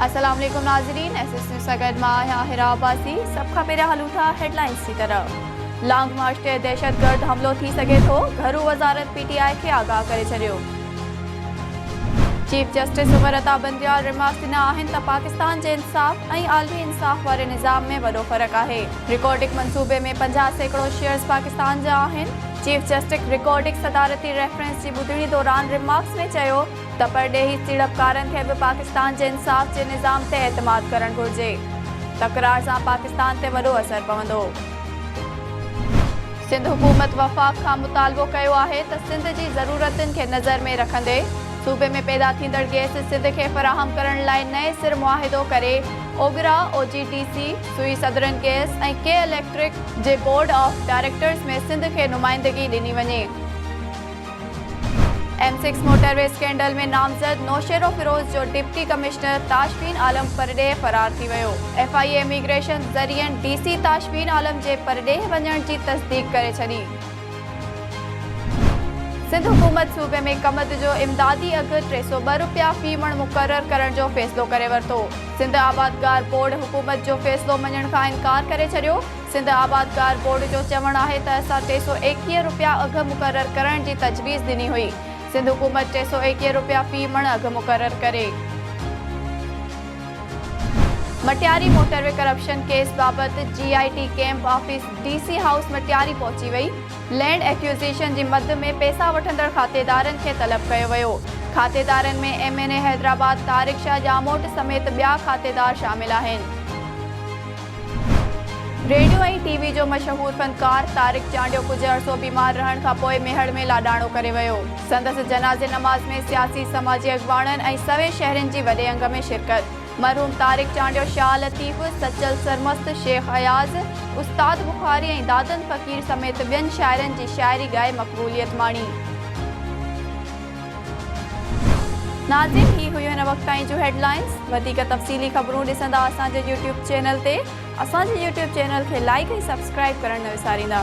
अस्सलाम वालेकुम नाज़रीन, एसएस न्यूज़ सां गॾु मां आहियां हिरा अब्बासी। सभ खां पहिरियां हलूं था हेडलाइंस की तरफ़। लॉन्ग मार्च ते दहशतगर्द हमलो थी सघे थो, घरू वज़ारत पीटीआई खे आगाह करे छॾियो। Chief justice Umar Ata Bandial remarks ॾिना आहिनि त पाकिस्तान जे इंसाफ़ ऐं आलमी इंसाफ़ वारे निज़ाम में वॾो फ़र्क़ु आहे। रिकॉर्डिक मंसूबे में 50% शेयर्स पाकिस्तान जा आहिनि। चीफ जस्टिस रिकॉर्डिक सदारती रेफरेंस जी ॿुधणी दौरान रिमार्क्स में चयो त परॾेही सीड़पकारनि खे बि पाकिस्तान जे इंसाफ़ जे निज़ाम ते एतमाद करणु घुरिजे। तकरार सां पाकिस्तान ते वॾो असरु पवंदो। सिंध हुकूमत वफ़ाक़ खां मुतालबो कयो आहे त सिंध जी ज़रूरतुनि खे नज़र में रखंदे सूबे में पैदा थींदड़ गैस सिंध खे फ़राहम करण लाइ नए सिर मुआहिदो करे ओगरा, ओजीटीसी, सुई सदरन गैस ऐं के electric J board of directors में सिंध खे नुमाइंदगी ॾिनी वञे। M6 मोटरवे स्कैंडल में नामज़द नौशेरो फिरोज़ जो डिप्टी कमिश्नर ताशफीन आलम परॾेह फ़रार थी वियो। FIA इमिग्रेशन ज़रियनि DC ताशफीन आलम जे परॾेह वञण जी तस्दीक करे छॾी। सिंध हुकूमत सूबे में कमद जो इमदादी अघु 302 रुपया फ़ी मण मुक़ररु करण जो फ़ैसिलो करे वरितो। सिंध आबादगार बोर्ड हुकूमत जो फ़ैसिलो मञण खां इनकार करे छॾियो। सिंध आबादगार बोर्ड जो चवणु आहे त असां 321 रुपया अघु मुक़ररु करण जी तजवीज़ ॾिनी हुई। सिंध हुकूमत 321 रुपया फ़ी मण अघु मुक़ररु करे। मटियारी मोटरवे करप्शन केस बाबति GIT camp office DC house Matiari पहुची वई। लैंड एक्विज़िशन जी मद में पैसा वठंदड़ खातेदारनि खे तलब कयो वियो। खातेदारनि में MNA हैदराबाद तारिक शाह जामोट समेत ॿिया खातेदार शामिल आहिनि। रेडियो ऐं TV जो मशहूर फ़नकार तारिक चांडियो कुझु अरसो बीमार रहण खां पोइ मेहड़ में लाॾाणो करे वियो। संदसि जनाज़े नमाज़ में सियासी समाजी अॻवाननि ऐं सवे शहरनि जी वॾे अंग में शिरकत। मरहूम तारिक चांडियो शाह लतीफ़, सचल सरमस्त, शेख अयाज़, उस्ताद बुखारी ऐं दादन फ़कीर समेत ॿियनि शाइरनि जी शाइरी ॻाए मक़बूलियत माणी। नाज़रीन, ही हुयूं हिन वक़्त ताईं जूं हेडलाइंस। वधीक तफ़सीली ख़बरूं ॾिसंदा असांजे YouTube चैनल ते। असांजे YouTube चैनल खे लाइक ऐं सब्सक्राइब करणु न विसारींदा।